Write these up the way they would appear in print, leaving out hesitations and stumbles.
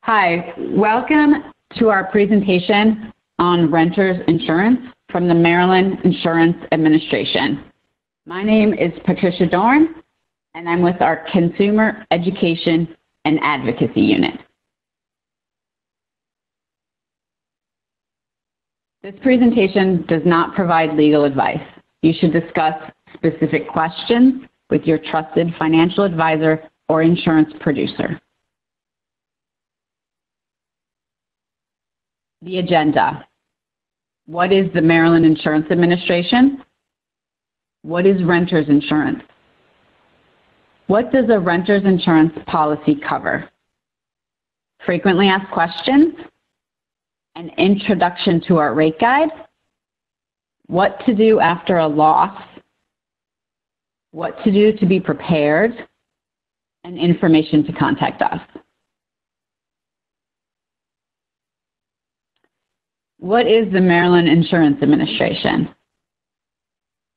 Hi, welcome to our presentation on renters insurance from the Maryland Insurance Administration. My name is Patricia Dorn, and I'm with our Consumer Education and Advocacy Unit. This presentation does not provide legal advice. You should discuss specific questions with your trusted financial advisor or insurance producer. The agenda. What is the Maryland Insurance Administration? What is renters insurance? What does a renter's insurance policy cover? Frequently asked questions, an introduction to our rate guide, what to do after a loss, what to do to be prepared, and information to contact us. What is the Maryland Insurance Administration?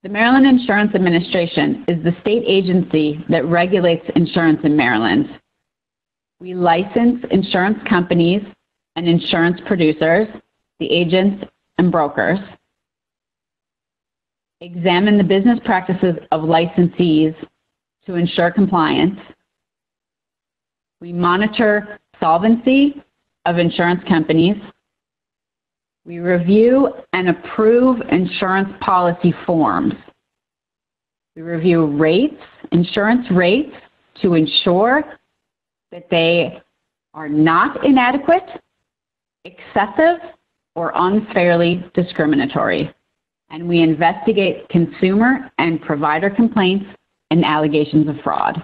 The Maryland Insurance Administration is the state agency that regulates insurance in Maryland. We license insurance companies and insurance producers, the agents and brokers, examine the business practices of licensees to ensure compliance. We monitor solvency of insurance companies. We review and approve insurance policy forms. We review rates, insurance rates, to ensure that they are not inadequate, excessive, or unfairly discriminatory. And we investigate consumer and provider complaints and allegations of fraud.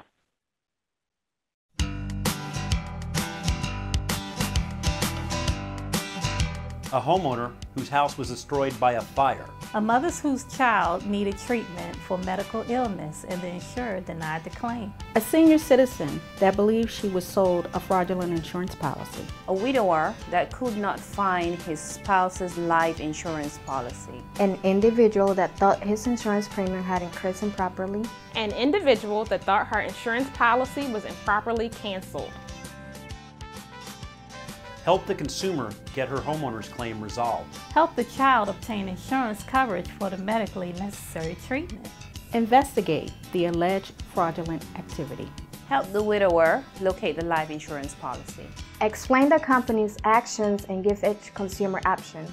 A homeowner whose house was destroyed by a fire. A mother whose child needed treatment for medical illness and the insurer denied the claim. A senior citizen that believed she was sold a fraudulent insurance policy. A widower that could not find his spouse's life insurance policy. An individual that thought his insurance premium had increased improperly. An individual that thought her insurance policy was improperly canceled. Help the consumer get her homeowner's claim resolved. Help the child obtain insurance coverage for the medically necessary treatment. Investigate the alleged fraudulent activity. Help the widower locate the life insurance policy. Explain the company's actions and give each consumer option.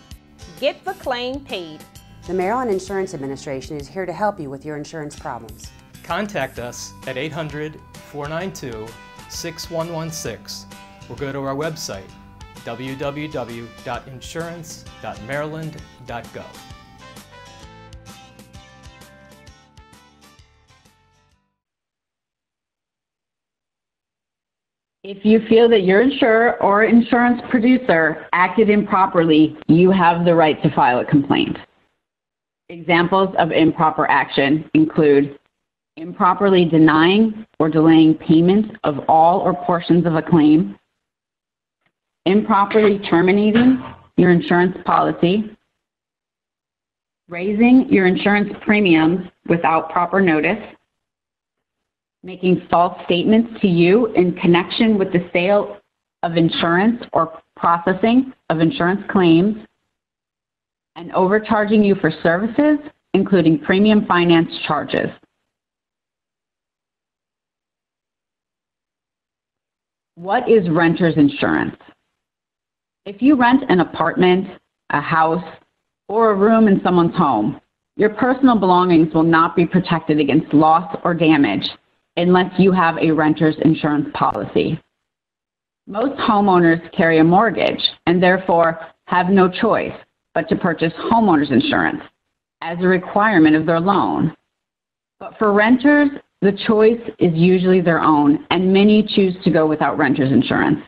Get the claim paid. The Maryland Insurance Administration is here to help you with your insurance problems. Contact us at 800-492-6116 or go to our website www.insurance.maryland.gov. If you feel that your insurer or insurance producer acted improperly, you have the right to file a complaint. Examples of improper action include improperly denying or delaying payment of all or portions of a claim, improperly terminating your insurance policy, raising your insurance premiums without proper notice, making false statements to you in connection with the sale of insurance or processing of insurance claims, and overcharging you for services, including premium finance charges. What is renter's insurance? If you rent an apartment, a house, or a room in someone's home, your personal belongings will not be protected against loss or damage unless you have a renter's insurance policy. Most homeowners carry a mortgage and therefore have no choice but to purchase homeowner's insurance as a requirement of their loan. But for renters, the choice is usually their own, and many choose to go without renter's insurance,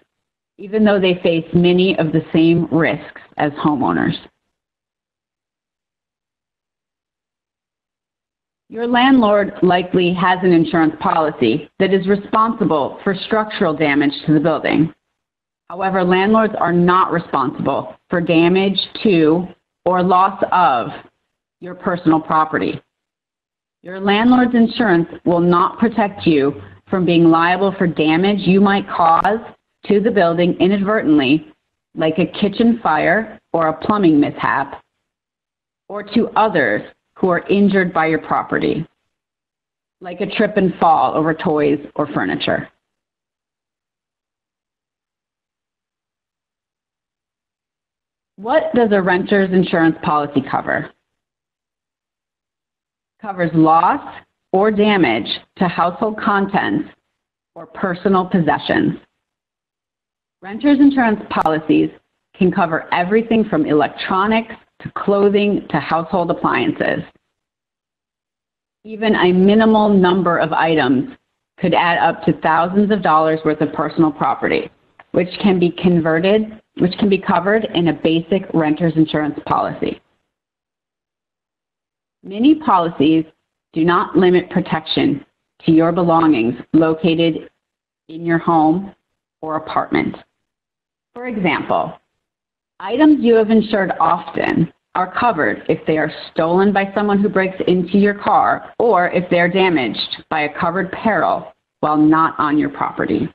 even though they face many of the same risks as homeowners. Your landlord likely has an insurance policy that is responsible for structural damage to the building. However, landlords are not responsible for damage to or loss of your personal property. Your landlord's insurance will not protect you from being liable for damage you might cause to the building inadvertently, like a kitchen fire or a plumbing mishap, or to others who are injured by your property, like a trip and fall over toys or furniture. What does a renter's insurance policy cover? Covers loss or damage to household contents or personal possessions. Renters insurance policies can cover everything from electronics to clothing to household appliances. Even a minimal number of items could add up to thousands of dollars worth of personal property, which can be covered in a basic renter's insurance policy. Many policies do not limit protection to your belongings located in your home or apartment. For example, items you have insured often are covered if they are stolen by someone who breaks into your car or if they are damaged by a covered peril while not on your property.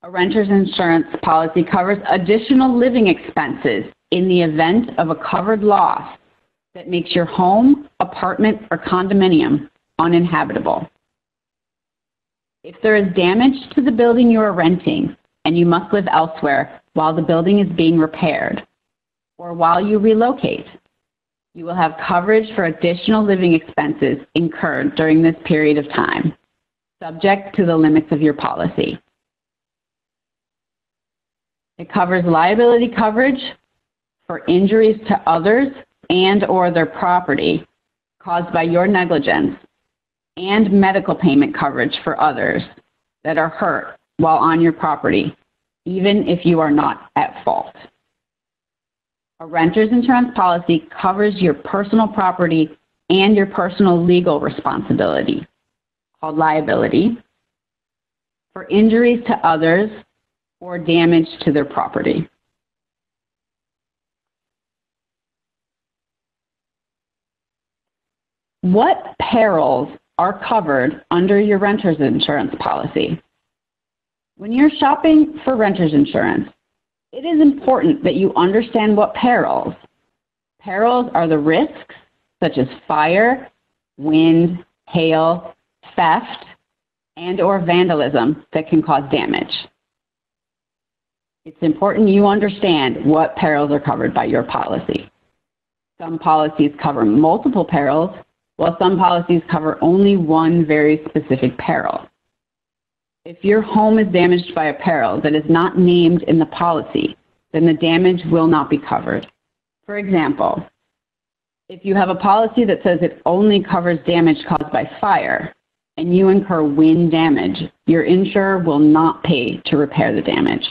A renter's insurance policy covers additional living expenses in the event of a covered loss that makes your home, apartment, or condominium uninhabitable. If there is damage to the building you are renting and you must live elsewhere while the building is being repaired or while you relocate, you will have coverage for additional living expenses incurred during this period of time, subject to the limits of your policy. It covers liability coverage for injuries to others and/or their property caused by your negligence, and medical payment coverage for others that are hurt while on your property, even if you are not at fault. A renter's insurance policy covers your personal property and your personal legal responsibility, called liability, for injuries to others or damage to their property. What perils are covered under your renter's insurance policy? When you're shopping for renter's insurance, it is important that you understand what perils. Perils are the risks such as fire, wind, hail, theft, and/or vandalism that can cause damage. It's important you understand what perils are covered by your policy. Some policies cover multiple perils, while some policies cover only one very specific peril. If your home is damaged by a peril that is not named in the policy, then the damage will not be covered. For example, if you have a policy that says it only covers damage caused by fire, and you incur wind damage, your insurer will not pay to repair the damage.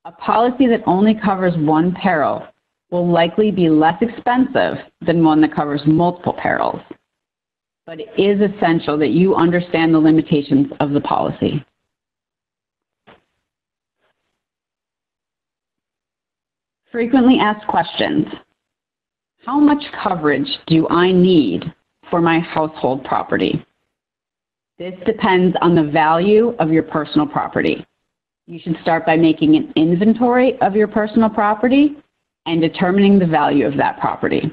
A policy that only covers one peril will likely be less expensive than one that covers multiple perils. But it is essential that you understand the limitations of the policy. Frequently asked questions. How much coverage do I need for my household property? This depends on the value of your personal property. You should start by making an inventory of your personal property and determining the value of that property.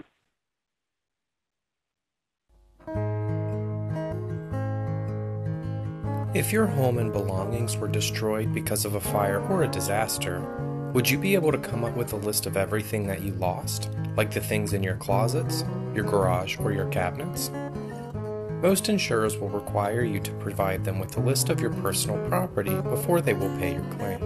If your home and belongings were destroyed because of a fire or a disaster, would you be able to come up with a list of everything that you lost, like the things in your closets, your garage, or your cabinets? Most insurers will require you to provide them with a list of your personal property before they will pay your claim.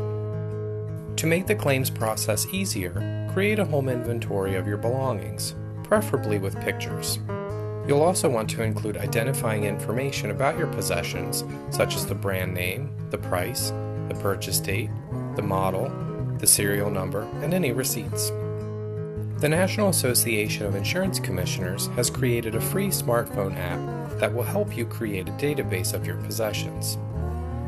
To make the claims process easier, create a home inventory of your belongings, preferably with pictures. You'll also want to include identifying information about your possessions, such as the brand name, the price, the purchase date, the model, the serial number, and any receipts. The National Association of Insurance Commissioners has created a free smartphone app that will help you create a database of your possessions.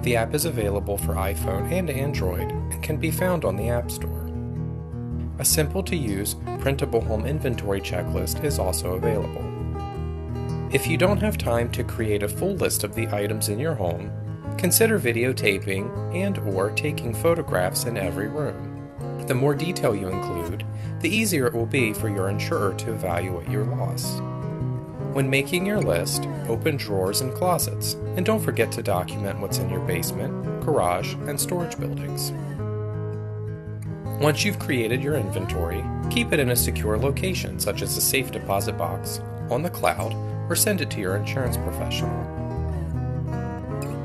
The app is available for iPhone and Android and can be found on the App Store. A simple-to-use, printable home inventory checklist is also available. If you don't have time to create a full list of the items in your home, consider videotaping and/or taking photographs in every room. The more detail you include, the easier it will be for your insurer to evaluate your loss. When making your list, open drawers and closets, and don't forget to document what's in your basement, garage, and storage buildings. Once you've created your inventory, keep it in a secure location such as a safe deposit box, on the cloud, or send it to your insurance professional.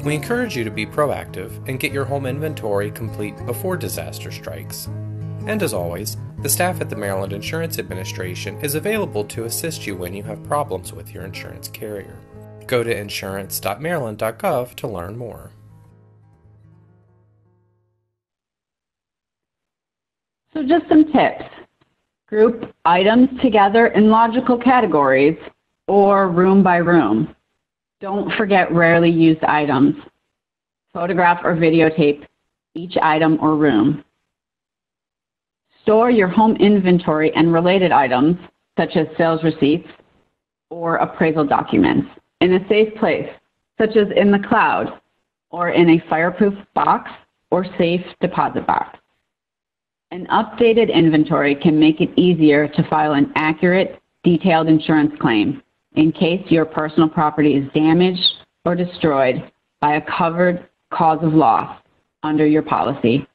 We encourage you to be proactive and get your home inventory complete before disaster strikes. And as always, the staff at the Maryland Insurance Administration is available to assist you when you have problems with your insurance carrier. Go to insurance.maryland.gov to learn more. So just some tips. Group items together in logical categories or room by room. Don't forget rarely used items. Photograph or videotape each item or room. Store your home inventory and related items, such as sales receipts or appraisal documents, in a safe place, such as in the cloud or in a fireproof box or safe deposit box. An updated inventory can make it easier to file an accurate, detailed insurance claim in case your personal property is damaged or destroyed by a covered cause of loss under your policy.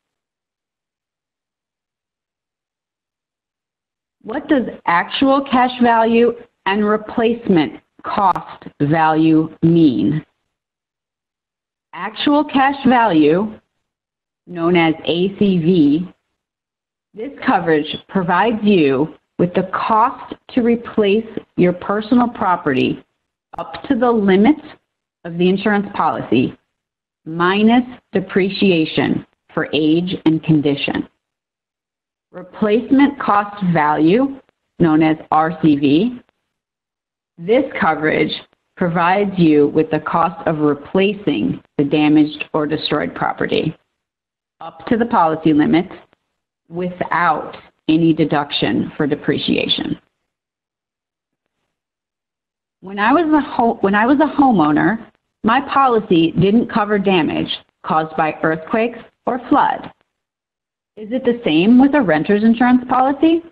What does actual cash value and replacement cost value mean? Actual cash value, known as ACV, this coverage provides you with the cost to replace your personal property up to the limits of the insurance policy, minus depreciation for age and condition. Replacement cost value, known as RCV, this coverage provides you with the cost of replacing the damaged or destroyed property up to the policy limits without any deduction for depreciation. When I was a homeowner, my policy didn't cover damage caused by earthquakes or flood. Is it the same with a renter's insurance policy?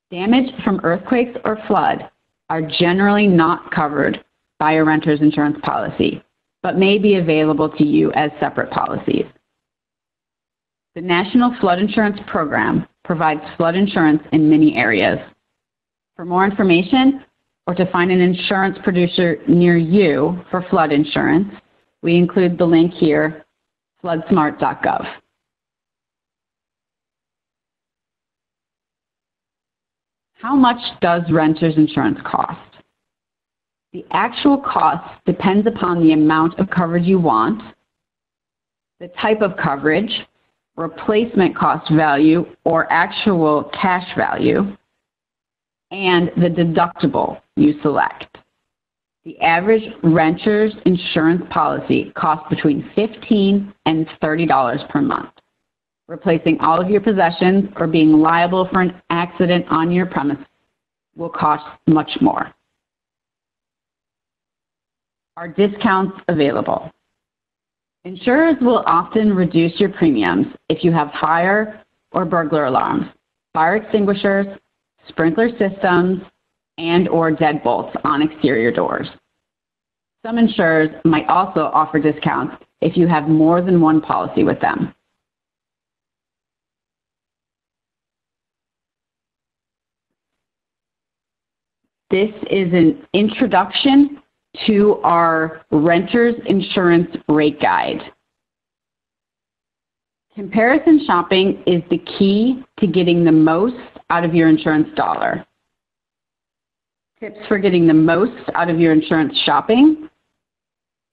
Damage from earthquakes or flood are generally not covered by a renter's insurance policy, but may be available to you as separate policies. The National Flood Insurance Program provides flood insurance in many areas. For more information or to find an insurance producer near you for flood insurance, we include the link here, floodsmart.gov. How much does renter's insurance cost? The actual cost depends upon the amount of coverage you want, the type of coverage, replacement cost value or actual cash value, and the deductible you select. The average renter's insurance policy costs between $15 and $30 per month. Replacing all of your possessions or being liable for an accident on your premise will cost much more. Are discounts available? Insurers will often reduce your premiums if you have fire or burglar alarms, fire extinguishers, sprinkler systems, and/or deadbolts on exterior doors. Some insurers might also offer discounts if you have more than one policy with them. This is an introduction to our renter's insurance rate guide. Comparison shopping is the key to getting the most out of your insurance dollar. Tips for getting the most out of your insurance shopping: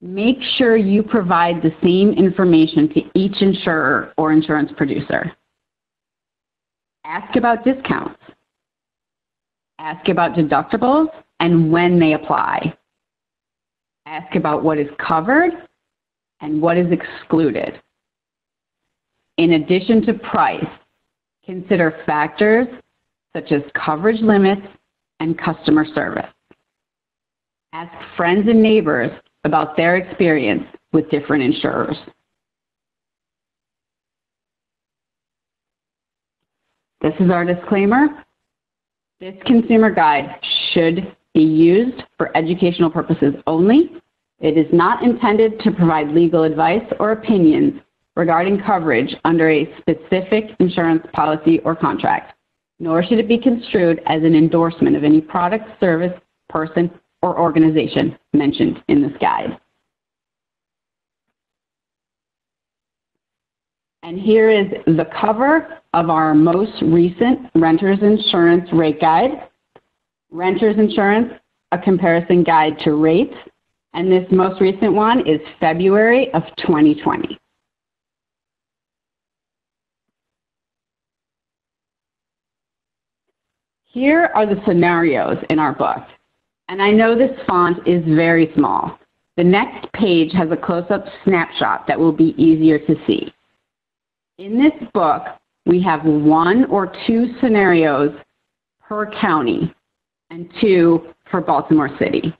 make sure you provide the same information to each insurer or insurance producer. Ask about discounts. Ask about deductibles and when they apply. Ask about what is covered and what is excluded. In addition to price, consider factors such as coverage limits and customer service. Ask friends and neighbors about their experience with different insurers. This is our disclaimer. This consumer guide should be used for educational purposes only. It is not intended to provide legal advice or opinions regarding coverage under a specific insurance policy or contract, nor should it be construed as an endorsement of any product, service, person, or organization mentioned in this guide. And here is the cover of our most recent Renter's Insurance Rate Guide. Renter's Insurance, a comparison guide to rates. And this most recent one is February of 2020. Here are the scenarios in our book. And I know this font is very small. The next page has a close-up snapshot that will be easier to see. In this book, we have 1 or 2 scenarios per county and 2 for Baltimore City.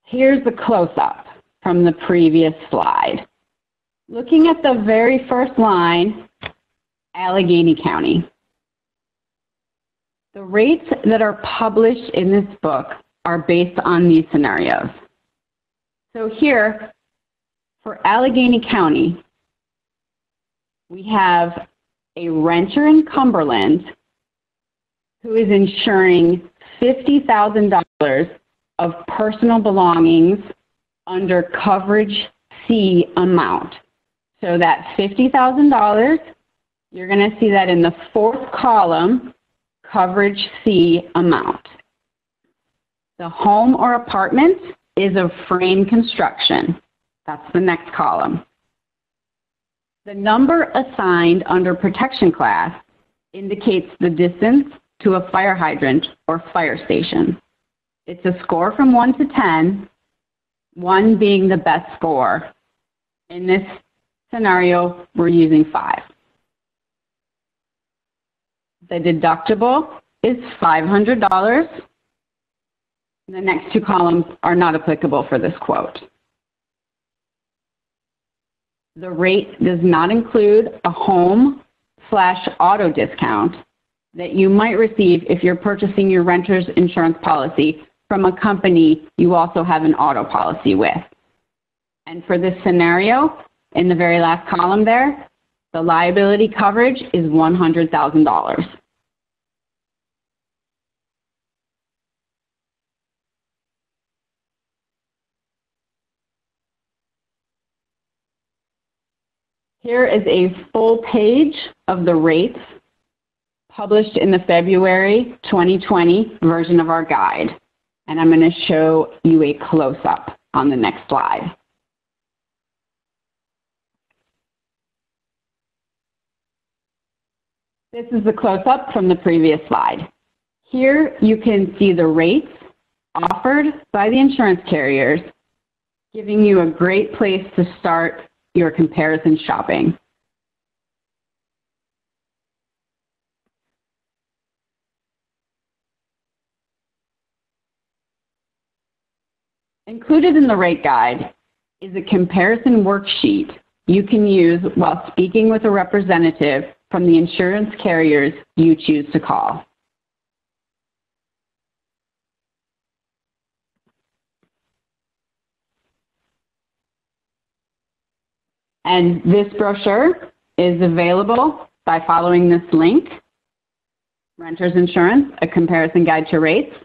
Here's the close-up from the previous slide. Looking at the very first line, Allegheny County. The rates that are published in this book are based on these scenarios. So here, for Allegheny County, we have a renter in Cumberland who is insuring $50,000 of personal belongings under coverage C amount. So that $50,000, you're going to see that in the 4th column, coverage C amount. The home or apartment is of frame construction. That's the next column. The number assigned under protection class indicates the distance to a fire hydrant or fire station. It's a score from 1 to 10, 1 being the best score. In this scenario, we're using 5. The deductible is $500. The next 2 columns are not applicable for this quote. The rate does not include a home/auto discount that you might receive if you're purchasing your renter's insurance policy from a company you also have an auto policy with. And for this scenario, in the very last column there, the liability coverage is $100,000. Here is a full page of the rates published in the February 2020 version of our guide. And I'm going to show you a close-up on the next slide. This is the close-up from the previous slide. Here you can see the rates offered by the insurance carriers, giving you a great place to start your comparison shopping. Included in the rate guide is a comparison worksheet you can use while speaking with a representative from the insurance carriers you choose to call. And this brochure is available by following this link, Renter's Insurance, a comparison guide to rates,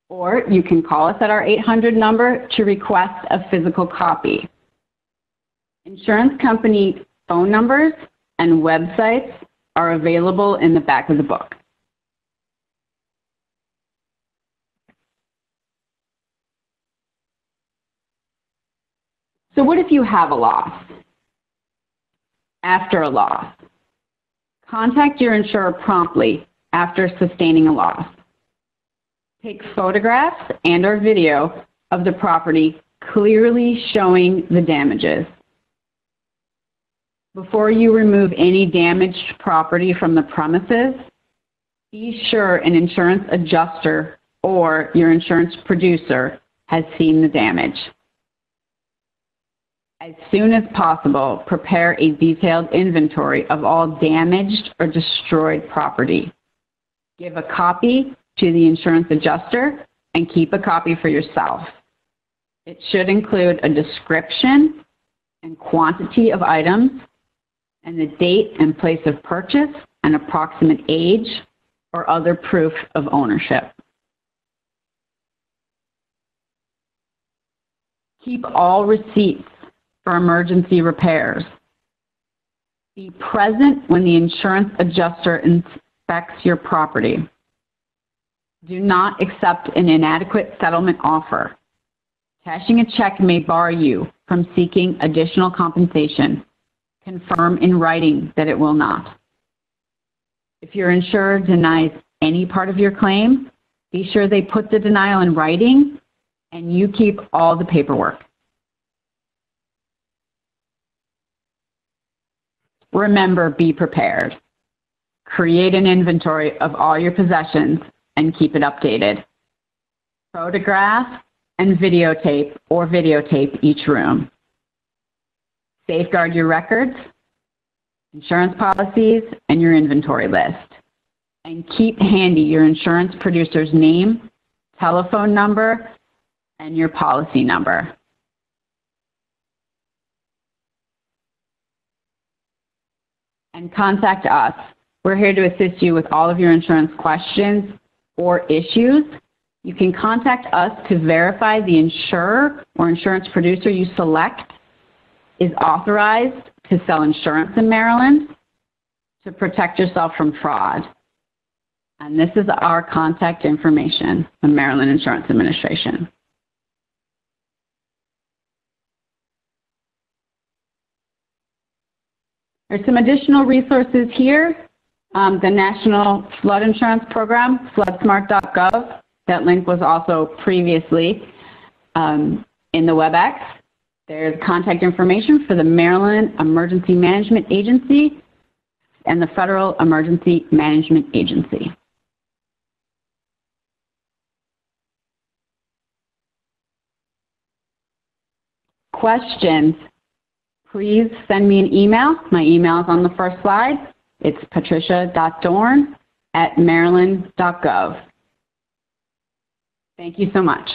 or you can call us at our 800 number to request a physical copy. Insurance company phone numbers and websites are available in the back of the book. So what if you have a loss? After a loss, contact your insurer promptly after sustaining a loss. Take photographs and/or video of the property clearly showing the damages. Before you remove any damaged property from the premises, Be sure an insurance adjuster or your insurance producer has seen the damage. As soon as possible, prepare a detailed inventory of all damaged or destroyed property. Give a copy to the insurance adjuster and keep a copy for yourself. It should include a description and quantity of items and the date and place of purchase and approximate age or other proof of ownership. Keep all receipts for emergency repairs. Be present when the insurance adjuster inspects your property. Do not accept an inadequate settlement offer. Cashing a check may bar you from seeking additional compensation. Confirm in writing that it will not. If your insurer denies any part of your claim, be sure they put the denial in writing and you keep all the paperwork. Remember, be prepared. Create an inventory of all your possessions and keep it updated. Photograph and videotape each room. Safeguard your records, insurance policies, and your inventory list. And keep handy your insurance producer's name, telephone number, and your policy number. And contact us. We're here to assist you with all of your insurance questions or issues. You can contact us to verify the insurer or insurance producer you select is authorized to sell insurance in Maryland to protect yourself from fraud. And this is our contact information, the Maryland Insurance Administration. There's some additional resources here. The National Flood Insurance Program, floodsmart.gov. That link was also previously in the WebEx. There's contact information for the Maryland Emergency Management Agency and the Federal Emergency Management Agency. Questions? Please send me an email. My email is on the first slide. It's patricia.dorn@maryland.gov. Thank you so much.